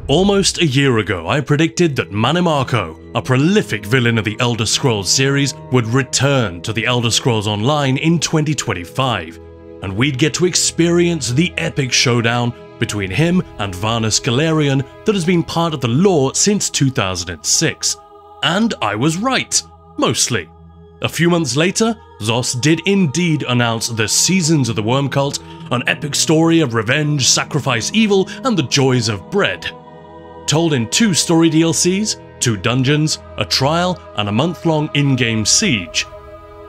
Almost a year ago, I predicted that Mannimarco, a prolific villain of the Elder Scrolls series, would return to the Elder Scrolls Online in 2025, and we'd get to experience the epic showdown between him and Varnus Galerion that has been part of the lore since 2006. And I was right, mostly. A few months later, Zos did indeed announce the Seasons of the Worm Cult, an epic story of revenge, sacrifice, evil, and the joys of bread. Told in 2 story DLCs, 2 dungeons, a trial, and a month-long in-game siege.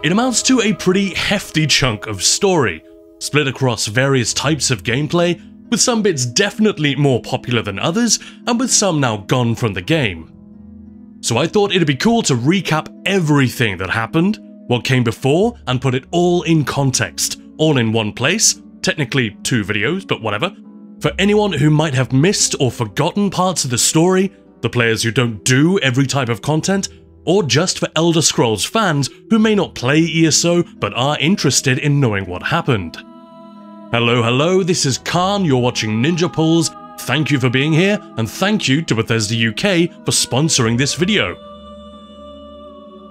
It amounts to a pretty hefty chunk of story, split across various types of gameplay, with some bits definitely more popular than others, and with some now gone from the game. So I thought it'd be cool to recap everything that happened, what came before, and put it all in context, all in one place, technically 2 videos, but whatever. For anyone who might have missed or forgotten parts of the story, the players who don't do every type of content, or just for Elder Scrolls fans who may not play ESO but are interested in knowing what happened. Hello, this is Khan, you're watching Ninja Pulls. Thank you for being here, and thank you to Bethesda UK for sponsoring this video.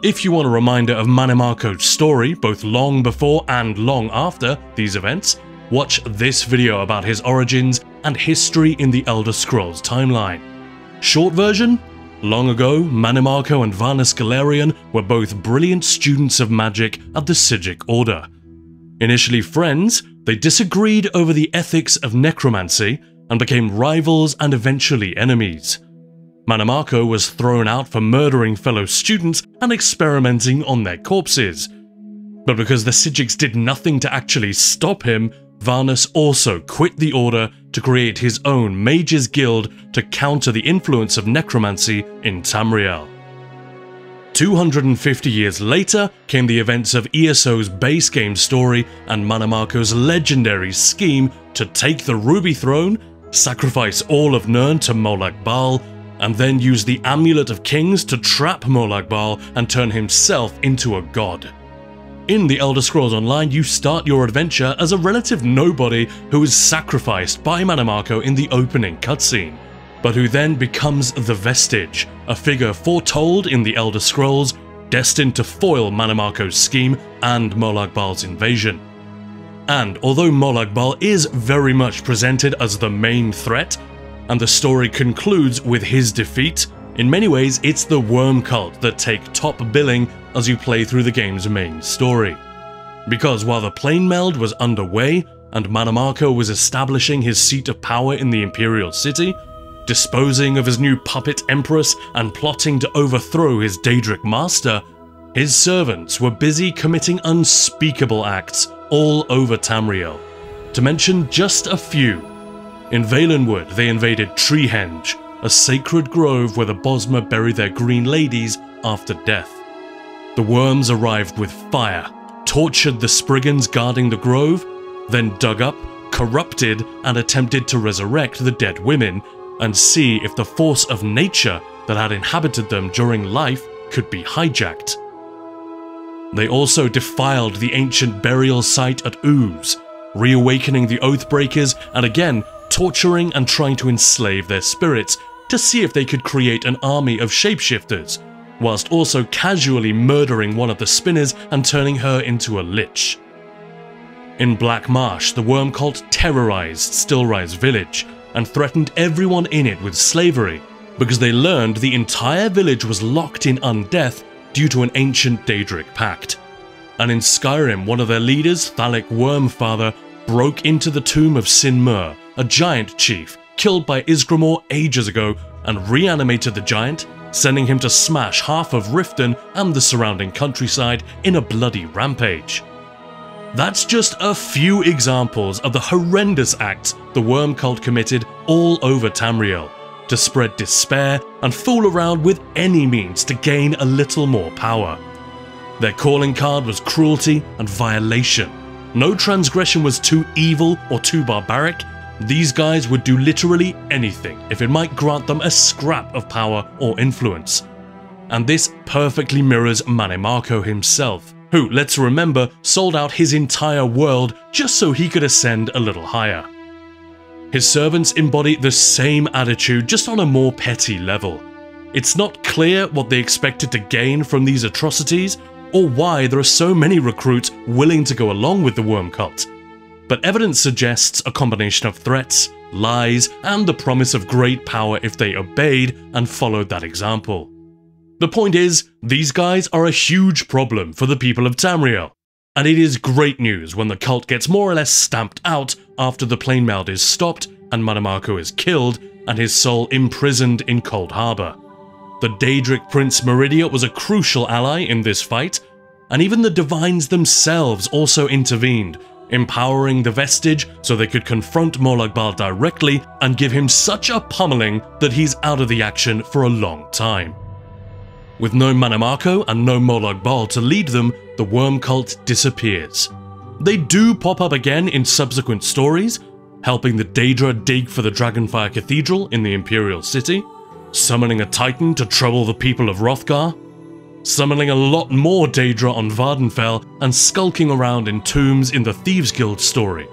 If you want a reminder of Mannimarco's story, both long before and long after these events, watch this video about his origins and history in the Elder Scrolls timeline. Short version? Long ago, Mannimarco and Varnus Galerion were both brilliant students of magic at the Psijic Order. Initially friends, they disagreed over the ethics of necromancy and became rivals and eventually enemies. Mannimarco was thrown out for murdering fellow students and experimenting on their corpses. But because the Psijics did nothing to actually stop him, Varnus also quit the Order to create his own Mages Guild to counter the influence of necromancy in Tamriel. 250 years later came the events of ESO's base game story and Mannimarco's legendary scheme to take the Ruby Throne, sacrifice all of Nirn to Molag Bal, and then use the Amulet of Kings to trap Molag Bal and turn himself into a god. In the Elder Scrolls Online, you start your adventure as a relative nobody who is sacrificed by Mannimarco in the opening cutscene, but who then becomes the Vestige, a figure foretold in the Elder Scrolls, destined to foil Mannimarco's scheme and Molag Bal's invasion. And although Molag Bal is very much presented as the main threat, and the story concludes with his defeat, in many ways it's the Worm Cult that take top billing as you play through the game's main story. Because while the Plane Meld was underway, and Mannimarco was establishing his seat of power in the Imperial City, disposing of his new puppet Empress and plotting to overthrow his Daedric master, his servants were busy committing unspeakable acts all over Tamriel. To mention just a few. In Valenwood, they invaded Treehenge, a sacred grove where the Bosmer bury their green ladies after death. The worms arrived with fire, tortured the Spriggans guarding the grove, then dug up, corrupted, and attempted to resurrect the dead women, and see if the force of nature that had inhabited them during life could be hijacked. They also defiled the ancient burial site at Ooze, reawakening the Oathbreakers and again torturing and trying to enslave their spirits to see if they could create an army of shapeshifters, whilst also casually murdering one of the spinners and turning her into a lich. In Black Marsh, the Worm Cult terrorized Stillrise Village and threatened everyone in it with slavery because they learned the entire village was locked in undeath due to an ancient Daedric pact. And in Skyrim, one of their leaders, Thalic Wormfather, broke into the tomb of Sin Mur, a giant chief killed by Isgramor ages ago, and reanimated the giant, sending him to smash half of Riften and the surrounding countryside in a bloody rampage. That's just a few examples of the horrendous acts the Worm Cult committed all over Tamriel, to spread despair and fool around with any means to gain a little more power. Their calling card was cruelty and violation. No transgression was too evil or too barbaric. These guys would do literally anything if it might grant them a scrap of power or influence. And this perfectly mirrors Mannimarco himself, who, let's remember, sold out his entire world just so he could ascend a little higher. His servants embody the same attitude, just on a more petty level. It's not clear what they expected to gain from these atrocities, or why there are so many recruits willing to go along with the worm cult. But evidence suggests a combination of threats, lies, and the promise of great power if they obeyed and followed that example. The point is, these guys are a huge problem for the people of Tamriel, and it is great news when the cult gets more or less stamped out after the plane meld is stopped and Manamako is killed and his soul imprisoned in Cold Harbor. The Daedric Prince Meridia was a crucial ally in this fight, and even the Divines themselves also intervened, empowering the Vestige so they could confront Molag Bal directly and give him such a pummeling that he's out of the action for a long time. With no Manamako and no Molag Bal to lead them, the worm cult disappears. They do pop up again in subsequent stories, helping the Daedra dig for the Dragonfire Cathedral in the Imperial City, summoning a Titan to trouble the people of Hrothgar, summoning a lot more Daedra on Vardenfell, and skulking around in tombs in the Thieves Guild story.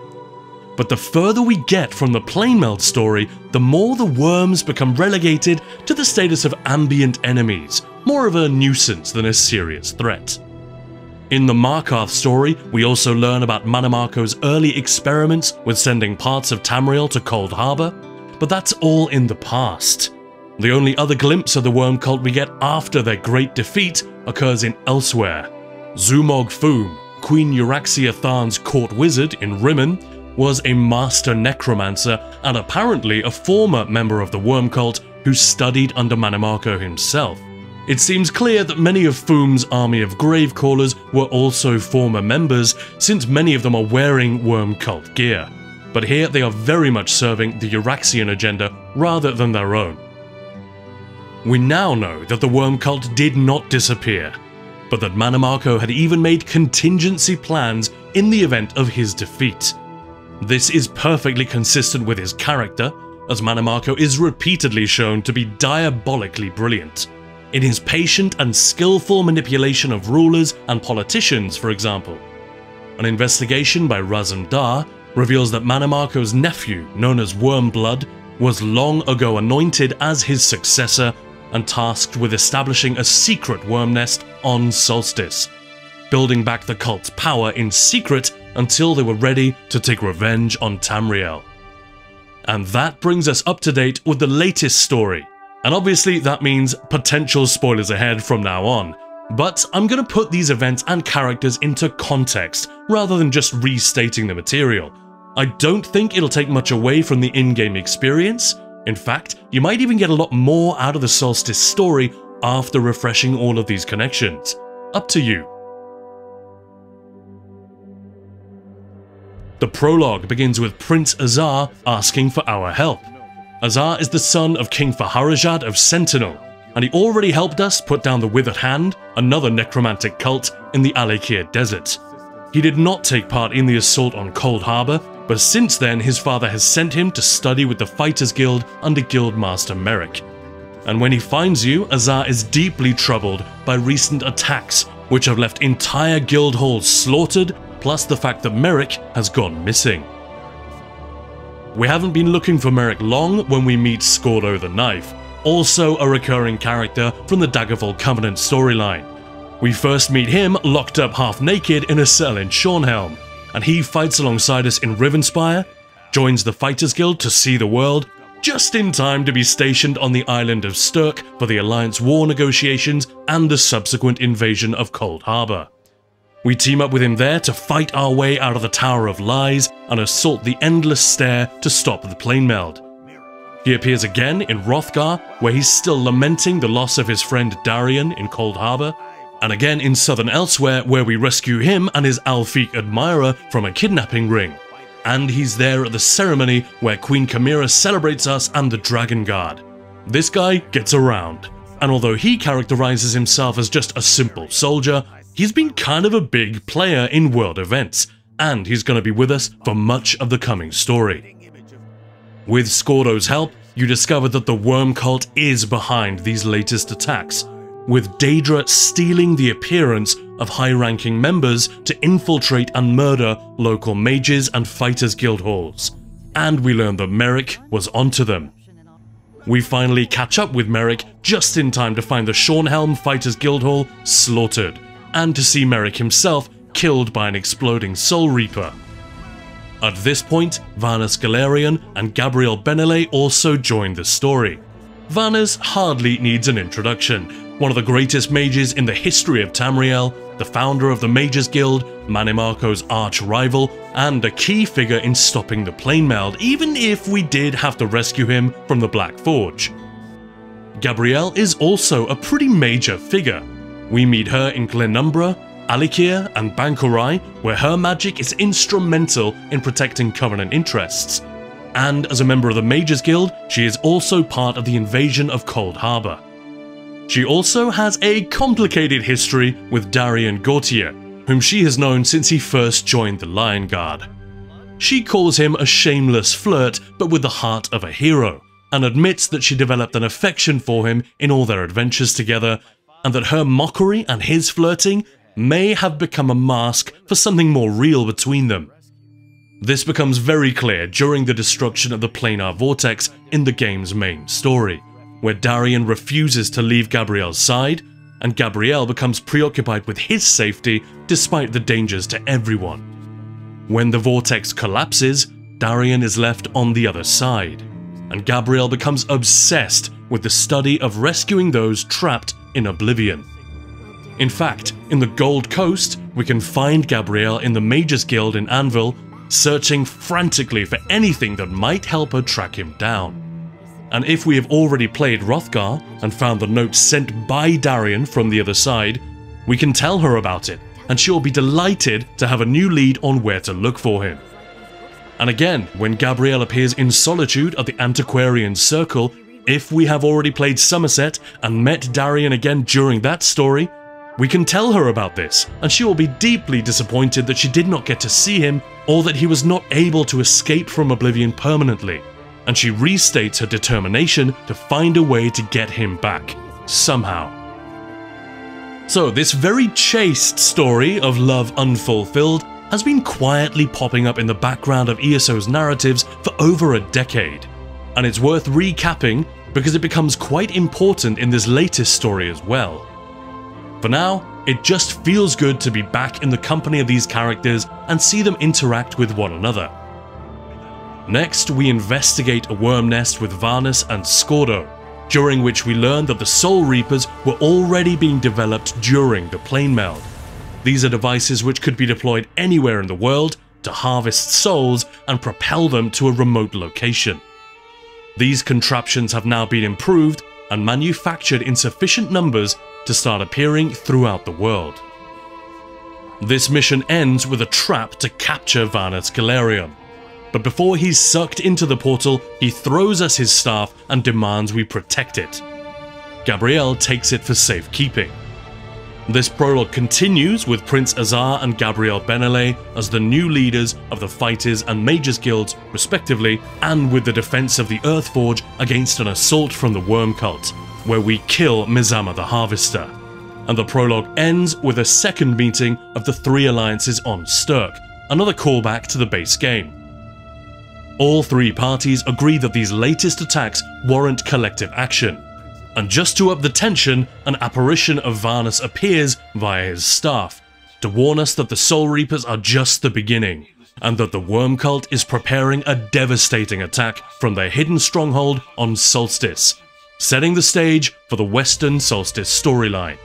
But the further we get from the plane meld story, the more the worms become relegated to the status of ambient enemies, more of a nuisance than a serious threat. In the Markarth story, we also learn about Manamako's early experiments with sending parts of Tamriel to Cold Harbor, but that's all in the past. The only other glimpse of the worm cult we get after their great defeat occurs in Elsewhere. Zumog Foom, Queen Euraxia Tharn's court wizard in Rimmen, was a master necromancer and apparently a former member of the worm cult who studied under Manamako himself. It seems clear that many of Foom's army of Gravecallers were also former members, since many of them are wearing worm cult gear. But here they are very much serving the Euraxian agenda rather than their own. We now know that the worm cult did not disappear, but that Manamako had even made contingency plans in the event of his defeat. This is perfectly consistent with his character, as Manamako is repeatedly shown to be diabolically brilliant. In his patient and skillful manipulation of rulers and politicians, for example. An investigation by Razum Dar reveals that Manamako's nephew, known as Wormblood, was long ago anointed as his successor and tasked with establishing a secret worm nest on Solstice, building back the cult's power in secret until they were ready to take revenge on Tamriel. And that brings us up to date with the latest story. And obviously that means potential spoilers ahead from now on, but I'm going to put these events and characters into context rather than just restating the material. I don't think it'll take much away from the in-game experience. In fact, you might even get a lot more out of the Solstice story after refreshing all of these connections. Up to you. The prologue begins with Prince Azar asking for our help. Azar is the son of King Faharajad of Sentinel, and he already helped us put down the Withered Hand, another necromantic cult, in the Alekir Desert. He did not take part in the assault on Cold Harbor, but since then his father has sent him to study with the Fighters Guild under Guildmaster Merrick. And when he finds you, Azar is deeply troubled by recent attacks, which have left entire guild halls slaughtered, plus the fact that Merrick has gone missing. We haven't been looking for Merrick long when we meet Skordo the Knife, also a recurring character from the Daggerfall Covenant storyline. We first meet him locked up half naked in a cell in Shornhelm, and he fights alongside us in Rivenspire, joins the Fighters Guild to see the world, just in time to be stationed on the island of Sturk for the Alliance war negotiations and the subsequent invasion of Cold Harbor. We team up with him there to fight our way out of the Tower of Lies and assault the Endless Stair to stop the plane meld. He appears again in Hrothgar, where he's still lamenting the loss of his friend Darian in Cold Harbor, and again in Southern Elsewhere, where we rescue him and his Alfiq admirer from a kidnapping ring. And he's there at the ceremony where Queen Chimera celebrates us and the Dragon Guard. This guy gets around, and although he characterizes himself as just a simple soldier, he's been kind of a big player in world events, and he's going to be with us for much of the coming story. With Skordo's help, you discover that the Worm Cult is behind these latest attacks, with Daedra stealing the appearance of high-ranking members to infiltrate and murder local mages and fighters guild halls. and we learn that Merrick was onto them. We finally catch up with Merrick just in time to find the Shornhelm Fighters Guildhall slaughtered, and to see Merrick himself killed by an exploding Soul Reaper. At this point, Varnus Galerion and Gabriel Benele also join the story. Varnus hardly needs an introduction, one of the greatest mages in the history of Tamriel, the founder of the Mages Guild, Manimarco's arch-rival, and a key figure in stopping the plane meld, even if we did have to rescue him from the Black Forge. Gabrielle is also a pretty major figure. We meet her in Glenumbra, Alikir, and Bankurai, where her magic is instrumental in protecting Covenant interests. And as a member of the Mages Guild, she is also part of the invasion of Cold Harbor. She also has a complicated history with Darian Gautier, whom she has known since he first joined the Lion Guard. She calls him a shameless flirt, but with the heart of a hero, and admits that she developed an affection for him in all their adventures together, and that her mockery and his flirting may have become a mask for something more real between them. This becomes very clear during the destruction of the planar vortex in the game's main story, where Darian refuses to leave Gabrielle's side, and Gabrielle becomes preoccupied with his safety despite the dangers to everyone. When the vortex collapses, Darian is left on the other side, and Gabrielle becomes obsessed with the study of rescuing those trapped in oblivion. In fact, in the Gold Coast, we can find Gabrielle in the Mages Guild in Anvil, searching frantically for anything that might help her track him down. And if we have already played Hrothgar and found the note sent by Darian from the other side, we can tell her about it, and she'll be delighted to have a new lead on where to look for him. And again, when Gabrielle appears in Solitude at the Antiquarian Circle, if we have already played Somerset and met Darian again during that story, we can tell her about this, and she will be deeply disappointed that she did not get to see him, or that he was not able to escape from Oblivion permanently, and she restates her determination to find a way to get him back, somehow. So this very chaste story of love unfulfilled has been quietly popping up in the background of ESO's narratives for over a decade, and it's worth recapping because it becomes quite important in this latest story as well. For now, it just feels good to be back in the company of these characters and see them interact with one another. Next, we investigate a worm nest with Varnus and Skordo, during which we learn that the Soul Reapers were already being developed during the plane meld. These are devices which could be deployed anywhere in the world to harvest souls and propel them to a remote location. These contraptions have now been improved and manufactured in sufficient numbers to start appearing throughout the world. This mission ends with a trap to capture Varnus Galerion, but before he's sucked into the portal, he throws us his staff and demands we protect it. Gabrielle takes it for safekeeping. This prologue continues with Prince Azar and Gabriel Benele as the new leaders of the Fighters and Mages Guilds, respectively, and with the defense of the Earthforge against an assault from the Worm Cult, where we kill Mizama the Harvester. And the prologue ends with a second meeting of the three alliances on Sturk, another callback to the base game. All three parties agree that these latest attacks warrant collective action, and just to up the tension, an apparition of Varnus appears via his staff, to warn us that the Soul Reapers are just the beginning, and that the Worm Cult is preparing a devastating attack from their hidden stronghold on Solstice, setting the stage for the Western Solstice storyline.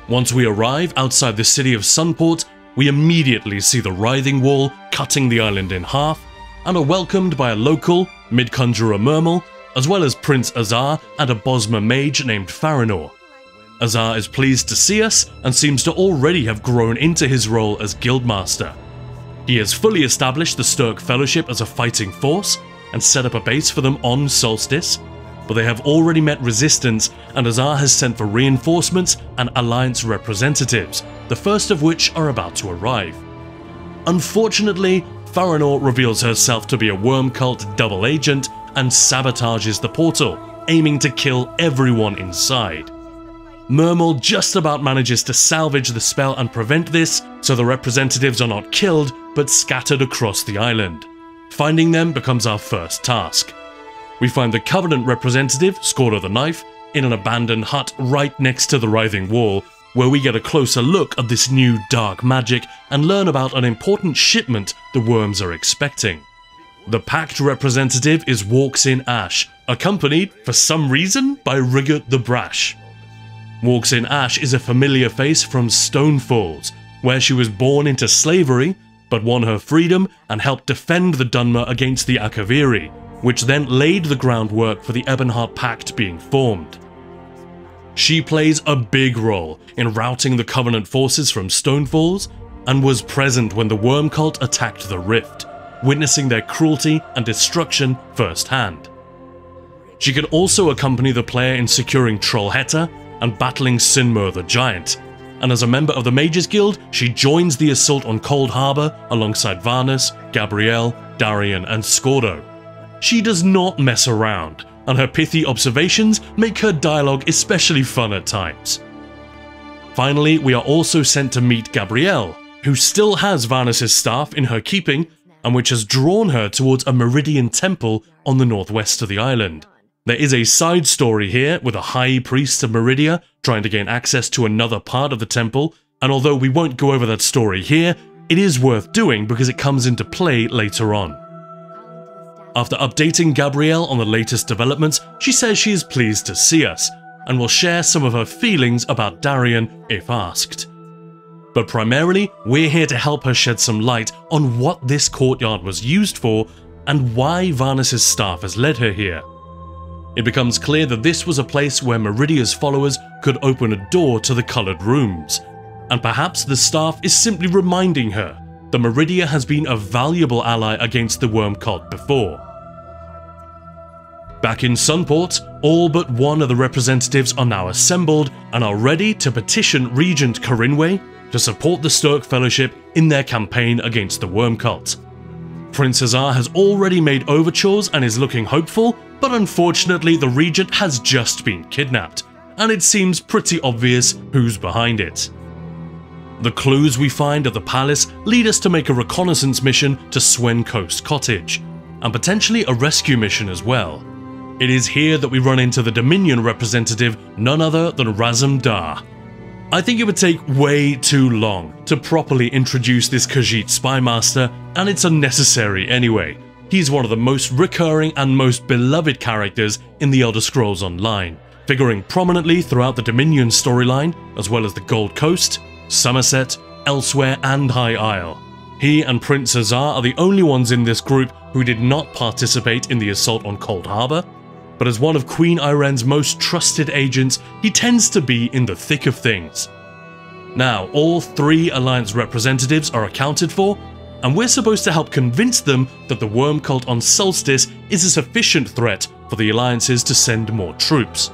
Once we arrive outside the city of Sunport, we immediately see the Writhing Wall cutting the island in half, and are welcomed by a local, Mid-Conjurer Murmel, as well as Prince Azar and a Bosmer mage named Farinor. Azar is pleased to see us, and seems to already have grown into his role as Guildmaster. He has fully established the Sturk Fellowship as a fighting force, and set up a base for them on Solstice, but they have already met resistance, and Azar has sent for reinforcements and alliance representatives, the first of which are about to arrive. Unfortunately, Farinor reveals herself to be a Worm Cult double agent and sabotages the portal, aiming to kill everyone inside. Mermal just about manages to salvage the spell and prevent this, so the representatives are not killed, but scattered across the island. Finding them becomes our first task. We find the Covenant representative, Scordo the Knife, in an abandoned hut right next to the Writhing Wall, where we get a closer look at this new dark magic and learn about an important shipment the worms are expecting. The Pact representative is Walks in Ash, accompanied, for some reason, by Rigot the Brash. Walks in Ash is a familiar face from Stonefalls, where she was born into slavery, but won her freedom and helped defend the Dunmer against the Akaviri, which then laid the groundwork for the Ebonheart Pact being formed. She plays a big role in routing the Covenant forces from Stonefalls, and was present when the Worm Cult attacked the Rift, witnessing their cruelty and destruction firsthand. She can also accompany the player in securing Trollhättar and battling Sinmur the Giant, and as a member of the Mages Guild, she joins the assault on Cold Harbor alongside Varnus, Gabrielle, Darian and Scordo. She does not mess around, and her pithy observations make her dialogue especially fun at times. Finally, we are also sent to meet Gabrielle, who still has Varnus' staff in her keeping, and which has drawn her towards a Meridian temple on the northwest of the island. There is a side story here with a high priest of Meridia trying to gain access to another part of the temple, and although we won't go over that story here, it is worth doing because it comes into play later on. After updating Gabrielle on the latest developments, she says she is pleased to see us, and will share some of her feelings about Darian if asked. But primarily, we're here to help her shed some light on what this courtyard was used for, and why Varnus' staff has led her here. It becomes clear that this was a place where Meridia's followers could open a door to the coloured rooms, and perhaps the staff is simply reminding her that Meridia has been a valuable ally against the Worm Cult before. Back in Sunport, all but one of the representatives are now assembled and are ready to petition Regent Corinway to support the Sturk Fellowship in their campaign against the Worm Cult. Prince Azar has already made overtures and is looking hopeful, but unfortunately the Regent has just been kidnapped, and it seems pretty obvious who's behind it. The clues we find at the palace lead us to make a reconnaissance mission to Swen Coast Cottage, and potentially a rescue mission as well. It is here that we run into the Dominion representative, none other than Razum Dar. I think it would take way too long to properly introduce this Khajiit spy master, and it's unnecessary anyway. He's one of the most recurring and most beloved characters in the Elder Scrolls Online, figuring prominently throughout the Dominion storyline, as well as the Gold Coast, Somerset, Elsewhere and High Isle. He and Prince Azar are the only ones in this group who did not participate in the assault on Cold Harbor, but as one of Queen Iren's most trusted agents, he tends to be in the thick of things. Now, all three Alliance representatives are accounted for, and we're supposed to help convince them that the Worm Cult on Solstice is a sufficient threat for the Alliances to send more troops.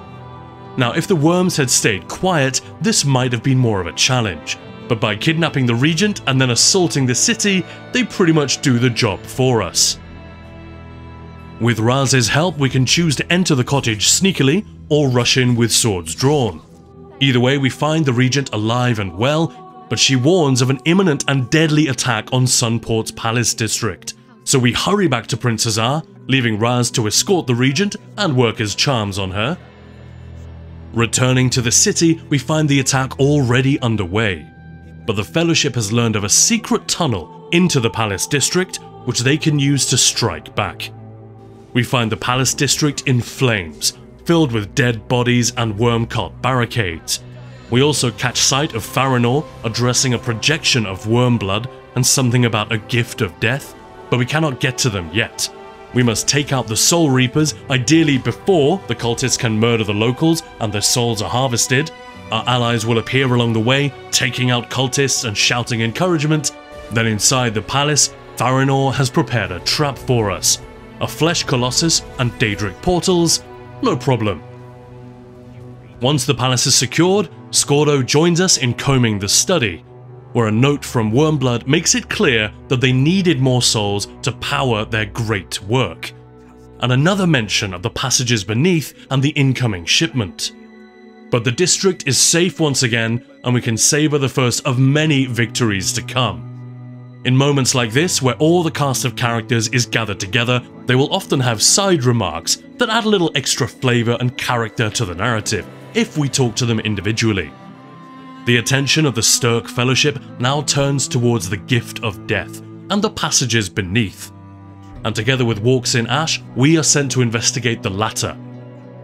Now, if the Worms had stayed quiet, this might have been more of a challenge, but by kidnapping the Regent and then assaulting the city, they pretty much do the job for us. With Raz's help, we can choose to enter the cottage sneakily or rush in with swords drawn. Either way, we find the Regent alive and well, but she warns of an imminent and deadly attack on Sunport's Palace District, so we hurry back to Prince Azar, leaving Raz to escort the Regent and work his charms on her. Returning to the city, we find the attack already underway, but the Fellowship has learned of a secret tunnel into the Palace District, which they can use to strike back. We find the Palace District in flames, filled with dead bodies and Worm Cult barricades. We also catch sight of Farinor addressing a projection of worm blood and something about a gift of death, but we cannot get to them yet. We must take out the Soul Reapers, ideally before the cultists can murder the locals and their souls are harvested. Our allies will appear along the way, taking out cultists and shouting encouragement. Then inside the palace, Farinor has prepared a trap for us. A Flesh Colossus and Daedric portals, no problem. Once the palace is secured, Scordo joins us in combing the study, where a note from Wormblood makes it clear that they needed more souls to power their great work, and another mention of the passages beneath and the incoming shipment. But the district is safe once again, and we can savor the first of many victories to come. In moments like this, where all the cast of characters is gathered together, they will often have side remarks that add a little extra flavour and character to the narrative, if we talk to them individually. The attention of the Stirk Fellowship now turns towards the Gift of Death and the passages beneath, and together with Walks in Ash, we are sent to investigate the latter.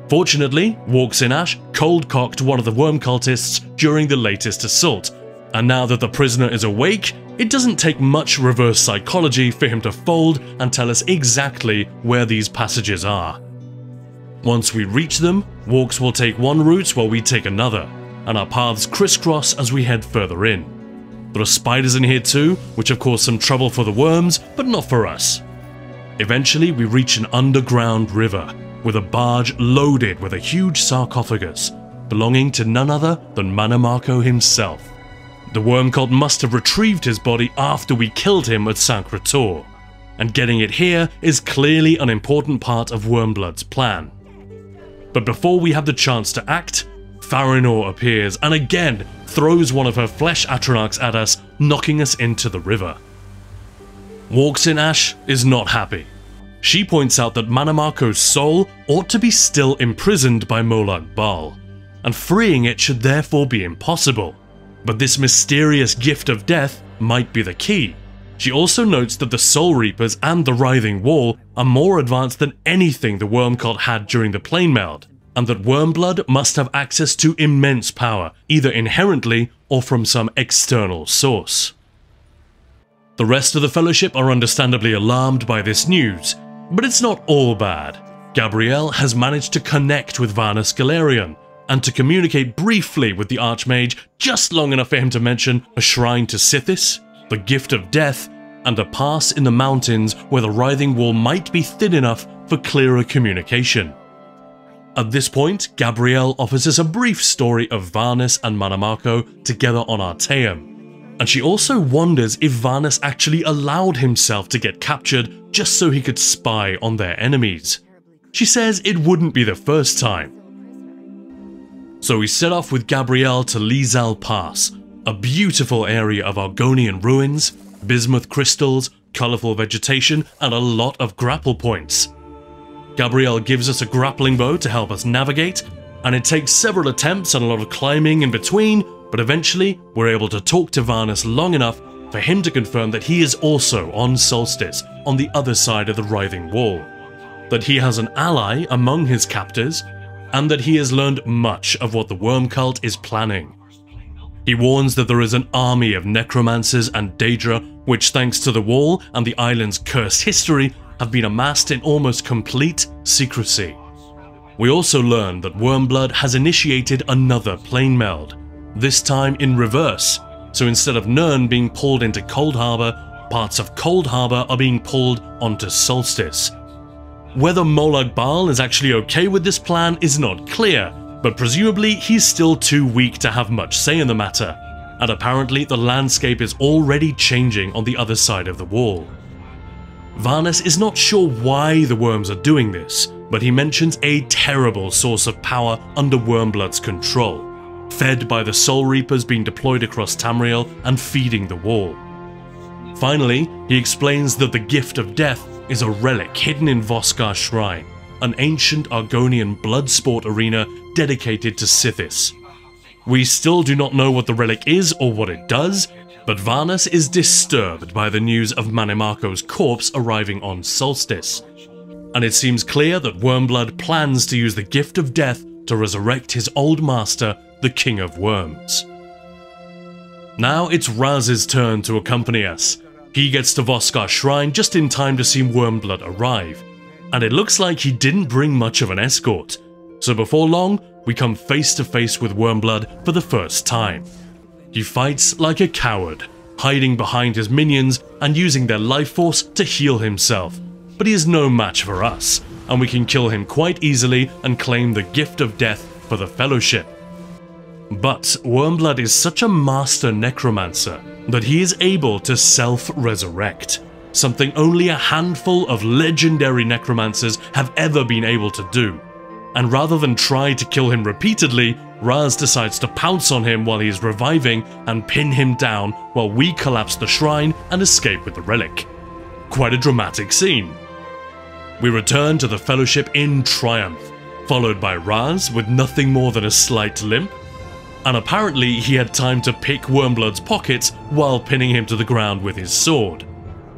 Fortunately, Walks in Ash cold-cocked one of the worm cultists during the latest assault, and now that the prisoner is awake, it doesn't take much reverse psychology for him to fold and tell us exactly where these passages are. Once we reach them, Walks will take one route while we take another, and our paths crisscross as we head further in. There are spiders in here too, which have caused some trouble for the worms, but not for us. Eventually we reach an underground river, with a barge loaded with a huge sarcophagus, belonging to none other than Manamako himself. The worm cult must have retrieved his body after we killed him at Sancre-Tor, and getting it here is clearly an important part of Wormblood's plan. But before we have the chance to act, Farinor appears and again throws one of her flesh Atronachs at us, knocking us into the river. Walks in Ash is not happy. She points out that Manamako's soul ought to be still imprisoned by Molag Bal, and freeing it should therefore be impossible. But this mysterious gift of death might be the key. She also notes that the Soul Reapers and the Writhing Wall are more advanced than anything the Worm Cult had during the Plane Meld, and that Wormblood must have access to immense power, either inherently or from some external source. The rest of the Fellowship are understandably alarmed by this news, but it's not all bad. Gabrielle has managed to connect with Varnus Galerion, and to communicate briefly with the Archmage just long enough for him to mention a shrine to Sithis, the Gift of Death, and a pass in the mountains where the Writhing Wall might be thin enough for clearer communication. At this point, Gabrielle offers us a brief story of Varnus and Manamako together on Artaeum, and she also wonders if Varnus actually allowed himself to get captured just so he could spy on their enemies. She says it wouldn't be the first time. So we set off with Gabrielle to Lizal Pass, a beautiful area of Argonian ruins, bismuth crystals, colourful vegetation, and a lot of grapple points. Gabrielle gives us a grappling bow to help us navigate, and it takes several attempts and a lot of climbing in between, but eventually we're able to talk to Varnus long enough for him to confirm that he is also on Solstice, on the other side of the Writhing Wall, that he has an ally among his captors, and that he has learned much of what the Worm Cult is planning. He warns that there is an army of necromancers and Daedra which, thanks to the wall and the island's cursed history, have been amassed in almost complete secrecy. We also learn that Wormblood has initiated another plane meld, this time in reverse, so instead of Nirn being pulled into Cold Harbor, parts of Cold Harbor are being pulled onto Solstice. Whether Molag Bal is actually okay with this plan is not clear, but presumably he's still too weak to have much say in the matter, and apparently the landscape is already changing on the other side of the wall. Varnus is not sure why the worms are doing this, but he mentions a terrible source of power under Wormblood's control, fed by the Soul Reapers being deployed across Tamriel and feeding the wall. Finally, he explains that the Gift of Death is a relic hidden in Voskar Shrine, an ancient Argonian blood sport arena dedicated to Sithis. We still do not know what the relic is or what it does, but Varnus is disturbed by the news of Manamako's corpse arriving on Solstice, and it seems clear that Wormblood plans to use the Gift of Death to resurrect his old master, the King of Worms. Now it's Raz's turn to accompany us. He gets to Voskar Shrine just in time to see Wormblood arrive, and it looks like he didn't bring much of an escort, so before long we come face to face with Wormblood for the first time. He fights like a coward, hiding behind his minions and using their life force to heal himself, but he is no match for us, and we can kill him quite easily and claim the Gift of Death for the Fellowship. But Wormblood is such a master necromancer that he is able to self-resurrect, something only a handful of legendary necromancers have ever been able to do. and rather than try to kill him repeatedly, Raz decides to pounce on him while he is reviving and pin him down while we collapse the shrine and escape with the relic. Quite a dramatic scene. We return to the Fellowship in triumph, followed by Raz with nothing more than a slight limp, and apparently he had time to pick Wormblood's pockets while pinning him to the ground with his sword.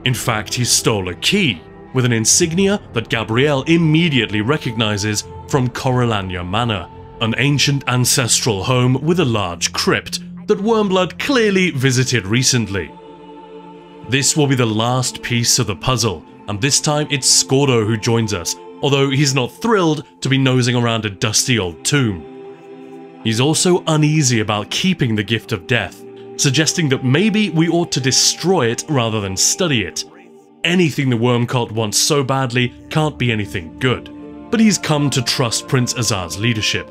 In fact, he stole a key, with an insignia that Gabrielle immediately recognizes from Corellania Manor, an ancient ancestral home with a large crypt that Wormblood clearly visited recently. This will be the last piece of the puzzle, and this time it's Scordo who joins us, although he's not thrilled to be nosing around a dusty old tomb. He's also uneasy about keeping the Gift of Death, suggesting that maybe we ought to destroy it rather than study it. Anything the Worm Cult wants so badly can't be anything good, but he's come to trust Prince Azar's leadership.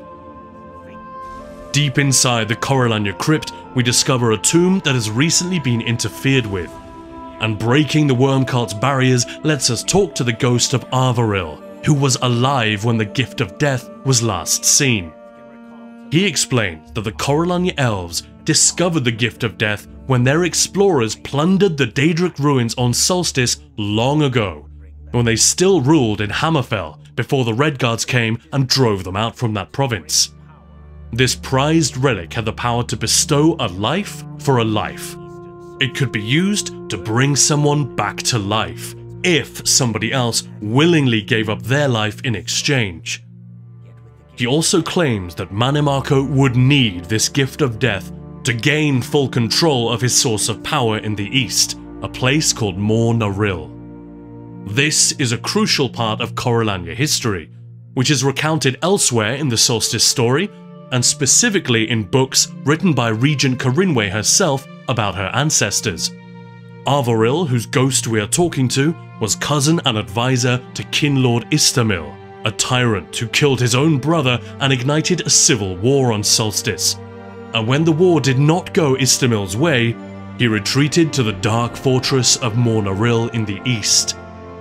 Deep inside the Corellania crypt, we discover a tomb that has recently been interfered with, and breaking the Worm Cult's barriers lets us talk to the ghost of Arvaril, who was alive when the Gift of Death was last seen. He explained that the Corellania elves discovered the Gift of Death when their explorers plundered the Daedric ruins on Solstice long ago, when they still ruled in Hammerfell before the Redguards came and drove them out from that province. This prized relic had the power to bestow a life for a life. It could be used to bring someone back to life, if somebody else willingly gave up their life in exchange. He also claims that Mannimarco would need this Gift of Death to gain full control of his source of power in the east, a place called Mor Naril. This is a crucial part of Corellania history, which is recounted elsewhere in the Solstice story, and specifically in books written by Regent Corinwe herself about her ancestors. Arvaril, whose ghost we are talking to, was cousin and advisor to Kinlord Istamil, a tyrant who killed his own brother and ignited a civil war on Solstice. And when the war did not go Istamil's way, he retreated to the dark fortress of Mor Naril in the east,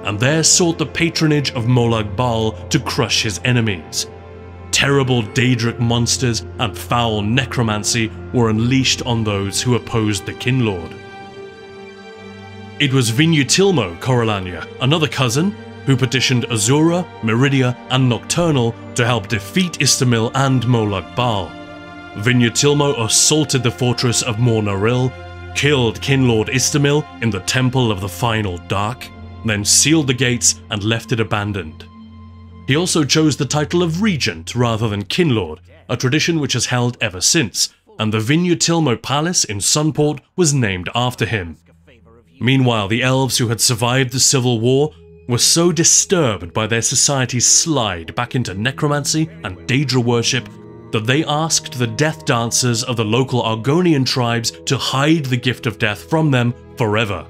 and there sought the patronage of Molag Bal to crush his enemies. Terrible Daedric monsters and foul necromancy were unleashed on those who opposed the Kinlord. It was Vinutilmo Corellania, another cousin, who petitioned Azura, Meridia and Nocturnal to help defeat Istamil and Molag Bal. Vinutilmo assaulted the fortress of Mor Naril, killed Kinlord Istamil in the Temple of the Final Dark, then sealed the gates and left it abandoned. He also chose the title of Regent rather than Kinlord, a tradition which has held ever since, and the Vinutilmo Palace in Sunport was named after him. Meanwhile, the elves who had survived the civil war were so disturbed by their society's slide back into necromancy and Daedra worship that they asked the death dancers of the local Argonian tribes to hide the Gift of Death from them forever.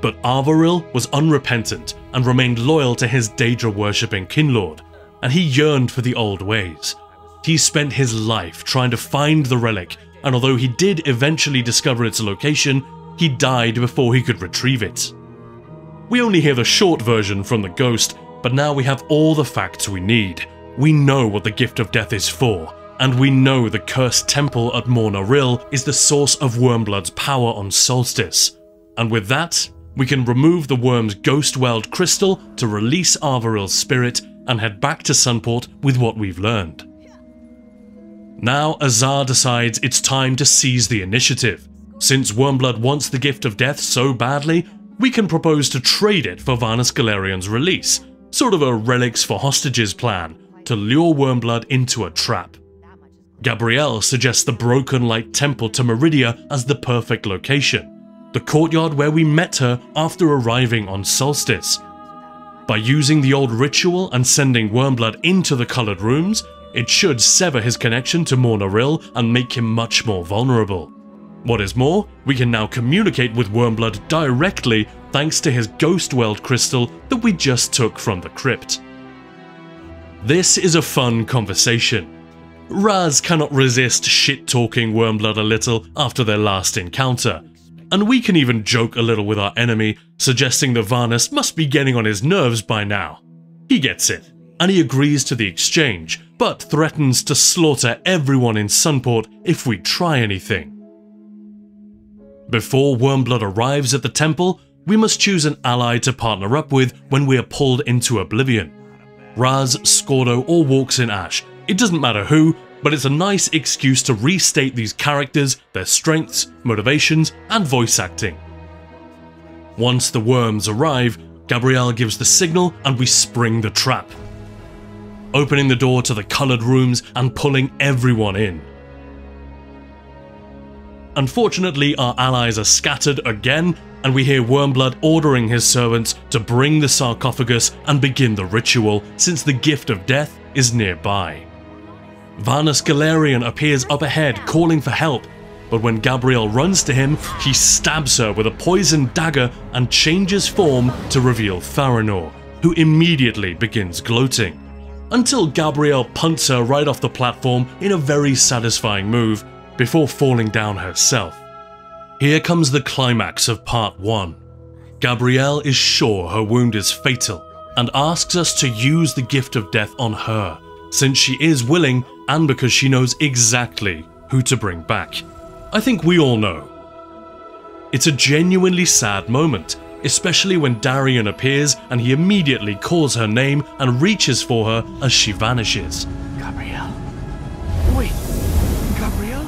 But Arvaril was unrepentant and remained loyal to his Daedra worshipping Kinlord, and he yearned for the old ways. He spent his life trying to find the relic, and although he did eventually discover its location, he died before he could retrieve it. We only hear the short version from the ghost, but now we have all the facts we need. We know what the Gift of Death is for, and we know the cursed temple at Mor Naril is the source of Wormblood's power on Solstice. And with that, we can remove the worm's ghost-welled crystal to release Arvaril's spirit and head back to Sunport with what we've learned. Now Azar decides it's time to seize the initiative. Since Wormblood wants the Gift of Death so badly, we can propose to trade it for Varnus Galerian's release, sort of a relics for hostages plan, to lure Wormblood into a trap. Gabrielle suggests the Broken Light Temple to Meridia as the perfect location, the courtyard where we met her after arriving on Solstice. By using the old ritual and sending Wormblood into the coloured rooms, it should sever his connection to Mor Naril and make him much more vulnerable. What is more, we can now communicate with Wormblood directly thanks to his ghost-welled crystal that we just took from the crypt. This is a fun conversation. Raz cannot resist shit-talking Wormblood a little after their last encounter, and we can even joke a little with our enemy, suggesting that Varnus must be getting on his nerves by now. He gets it. and he agrees to the exchange, but threatens to slaughter everyone in Sunport if we try anything. Before Wormblood arrives at the temple, we must choose an ally to partner up with when we are pulled into oblivion. Raz, Scordo, or Walks in Ash. It doesn't matter who, but it's a nice excuse to restate these characters, their strengths, motivations, and voice acting. Once the worms arrive, Gabrielle gives the signal and we spring the trap, opening the door to the coloured rooms and pulling everyone in. Unfortunately, our allies are scattered again, and we hear Wormblood ordering his servants to bring the sarcophagus and begin the ritual, since the gift of death is nearby. Varnus Galarian appears up ahead calling for help, but when Gabrielle runs to him, he stabs her with a poisoned dagger and changes form to reveal Farinor, who immediately begins gloating, until Gabrielle punts her right off the platform in a very satisfying move, before falling down herself. Here comes the climax of part 1. Gabrielle is sure her wound is fatal, and asks us to use the gift of death on her, since she is willing and because she knows exactly who to bring back. I think we all know. It's a genuinely sad moment, especially when Darian appears and he immediately calls her name and reaches for her as she vanishes. Gabrielle? Wait, Gabrielle?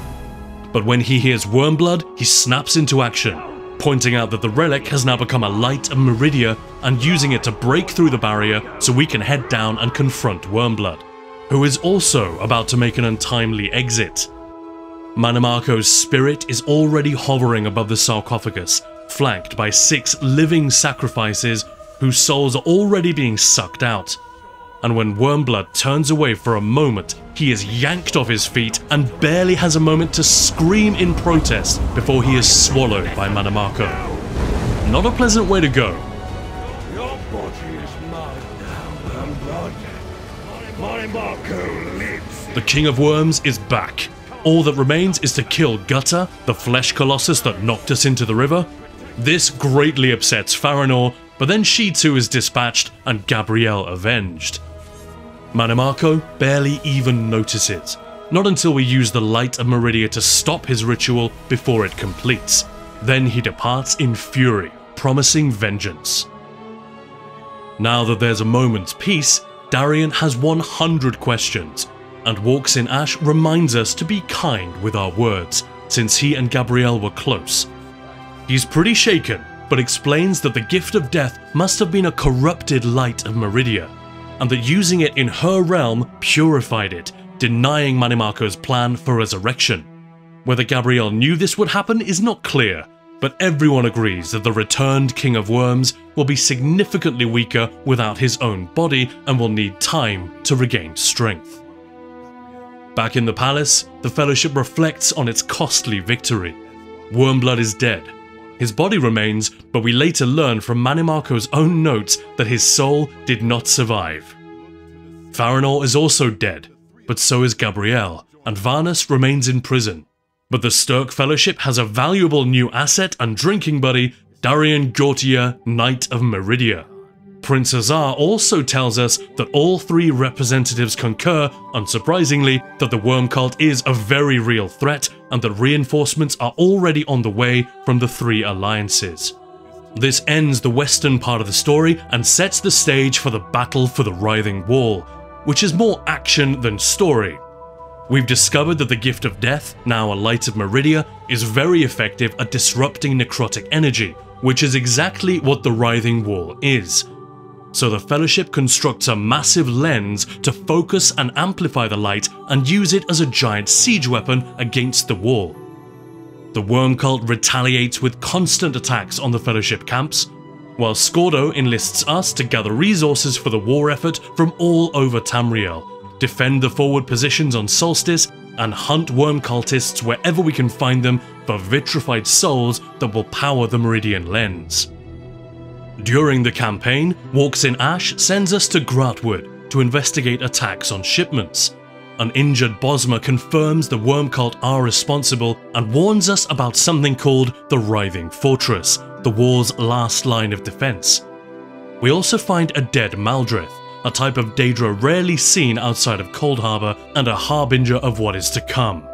But when he hears Wormblood, he snaps into action, pointing out that the relic has now become a light of Meridia and using it to break through the barrier so we can head down and confront Wormblood, who is also about to make an untimely exit. Mannimarco's spirit is already hovering above the sarcophagus, flanked by 6 living sacrifices whose souls are already being sucked out. And when Wormblood turns away for a moment, he is yanked off his feet and barely has a moment to scream in protest before he is swallowed by Mannimarco. Not a pleasant way to go. Your body is mine now, Wormblood. Mannimarco lives. The King of Worms is back. All that remains is to kill Gutter, the flesh colossus that knocked us into the river. This greatly upsets Farinor, but then she too is dispatched and Gabrielle avenged. Mannimarco barely even notices, not until we use the light of Meridia to stop his ritual before it completes. Then he departs in fury, promising vengeance. Now that there's a moment's peace, Darian has 100 questions, and Walks in Ash reminds us to be kind with our words, since he and Gabrielle were close. He's pretty shaken, but explains that the gift of death must have been a corrupted light of Meridia, and that using it in her realm purified it, denying Mannimarco's plan for resurrection. Whether Gabrielle knew this would happen is not clear, but everyone agrees that the returned King of Worms will be significantly weaker without his own body and will need time to regain strength. Back in the palace, the Fellowship reflects on its costly victory. Wormblood is dead. His body remains, but we later learn from Mannimarco's own notes that his soul did not survive. Farinor is also dead, but so is Gabrielle, and Varnus remains in prison. But the Sturk Fellowship has a valuable new asset and drinking buddy, Darian Gautier, Knight of Meridia. Prince Azar also tells us that all 3 representatives concur, unsurprisingly, that the worm cult is a very real threat and that reinforcements are already on the way from the 3 alliances. This ends the western part of the story and sets the stage for the battle for the Writhing Wall, which is more action than story. We've discovered that the gift of death, now a light of Meridia, is very effective at disrupting necrotic energy, which is exactly what the Writhing Wall is. So the Fellowship constructs a massive lens to focus and amplify the light and use it as a giant siege weapon against the wall. The worm cult retaliates with constant attacks on the Fellowship camps, while Scordo enlists us to gather resources for the war effort from all over Tamriel, defend the forward positions on Solstice, and hunt worm cultists wherever we can find them for vitrified souls that will power the Meridian lens. During the campaign, Walks in Ash sends us to Gratwood to investigate attacks on shipments. An injured Bosma confirms the worm cult are responsible and warns us about something called the Writhing Fortress, the wall's last line of defense. We also find a dead Maldrith, a type of Daedra rarely seen outside of Cold Harbor and a harbinger of what is to come.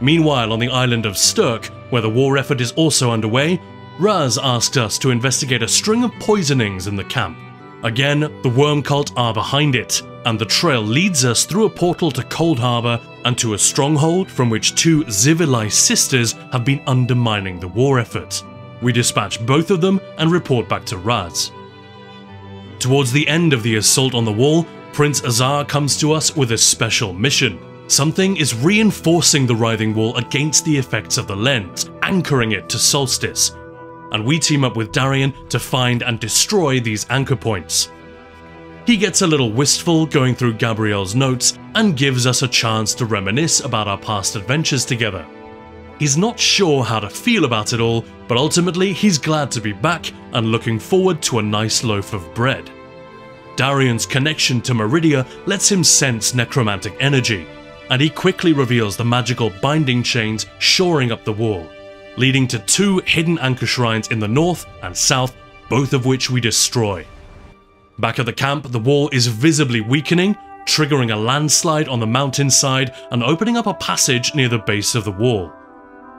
Meanwhile, on the island of Sturk, where the war effort is also underway, Raz asked us to investigate a string of poisonings in the camp. Again, the worm cult are behind it, and the trail leads us through a portal to Cold Harbor and to a stronghold from which two Zivilai sisters have been undermining the war effort. We dispatch both of them and report back to Raz. Towards the end of the assault on the wall, Prince Azar comes to us with a special mission. Something is reinforcing the Writhing Wall against the effects of the lens, anchoring it to Solstice, and we team up with Darian to find and destroy these anchor points. He gets a little wistful going through Gabrielle's notes and gives us a chance to reminisce about our past adventures together. He's not sure how to feel about it all, but ultimately he's glad to be back and looking forward to a nice loaf of bread. Darian's connection to Meridia lets him sense necromantic energy, and he quickly reveals the magical binding chains shoring up the wall, leading to two hidden anchor shrines in the north and south, both of which we destroy. Back at the camp, the wall is visibly weakening, triggering a landslide on the mountainside and opening up a passage near the base of the wall.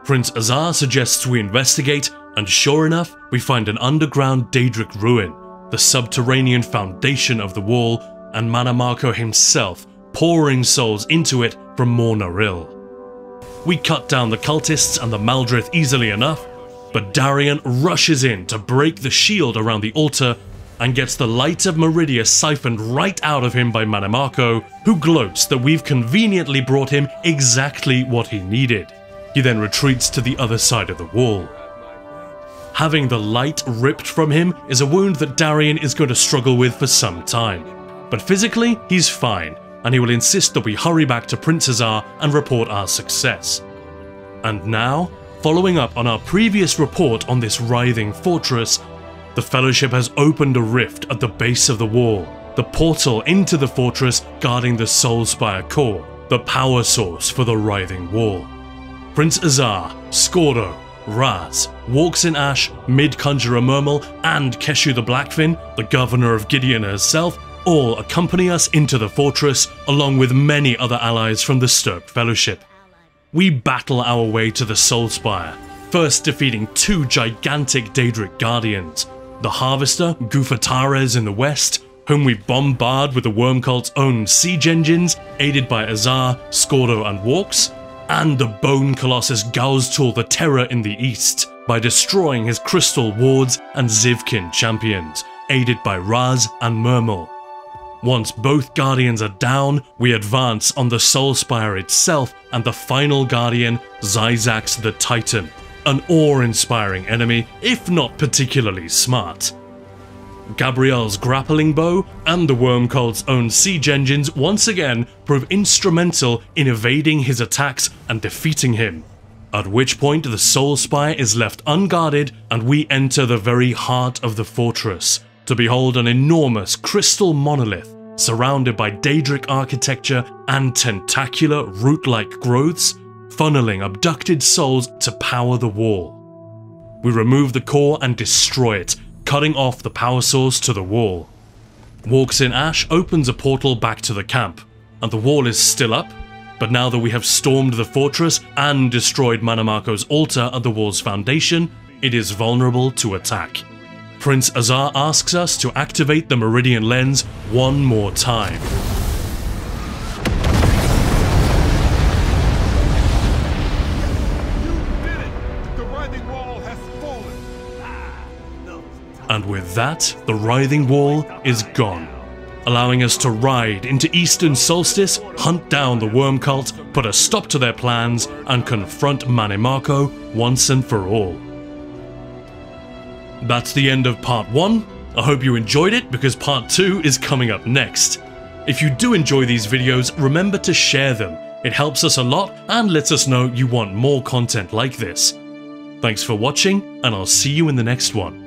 Prince Azar suggests we investigate, and sure enough, we find an underground Daedric ruin, the subterranean foundation of the wall, and Manamako himself pouring souls into it from Mornaril. We cut down the cultists and the Maldrith easily enough, but Darian rushes in to break the shield around the altar and gets the light of Meridia siphoned right out of him by Manamako, who gloats that we've conveniently brought him exactly what he needed. He then retreats to the other side of the wall. Having the light ripped from him is a wound that Darian is going to struggle with for some time, but physically he's fine, and he will insist that we hurry back to Prince Azar and report our success. And now, following up on our previous report on this writhing fortress, the Fellowship has opened a rift at the base of the wall, the portal into the fortress guarding the Soulspire core, the power source for the Writhing Wall. Prince Azar, Skordo, Raz, Walks in Ash, Mid-Conjurer Murmel, and Keshu the Blackfin, the governor of Gideon herself, all accompany us into the fortress, along with many other allies from the Sturk Fellowship. We battle our way to the Soulspire, first defeating two gigantic Daedric Guardians, the Harvester, Gufatares in the west, whom we bombard with the Worm Cult's own siege engines, aided by Azar, Skordo and Walks, and the Bone Colossus Gauztul the Terror in the east, by destroying his Crystal Wards and Zivkin champions, aided by Raz and Murmel. Once both Guardians are down, we advance on the Soulspire itself and the final Guardian, Zyzax the Titan, an awe-inspiring enemy, if not particularly smart. Gabrielle's grappling bow and the Worm Cult's own siege engines once again prove instrumental in evading his attacks and defeating him, at which point the Soulspire is left unguarded and we enter the very heart of the fortress, to behold an enormous crystal monolith surrounded by Daedric architecture and tentacular root-like growths, funneling abducted souls to power the wall. We remove the core and destroy it, cutting off the power source to the wall. Walks in Ash opens a portal back to the camp, and the wall is still up, but now that we have stormed the fortress and destroyed Manamako's altar at the wall's foundation, it is vulnerable to attack. Prince Azar asks us to activate the Meridian Lens one more time. And with that, the Writhing Wall is gone, allowing us to ride into Eastern Solstice, hunt down the Worm Cult, put a stop to their plans, and confront Manamako once and for all. That's the end of part 1. I hope you enjoyed it, because part 2 is coming up next. If you do enjoy these videos, remember to share them. It helps us a lot and lets us know you want more content like this. Thanks for watching, and I'll see you in the next one.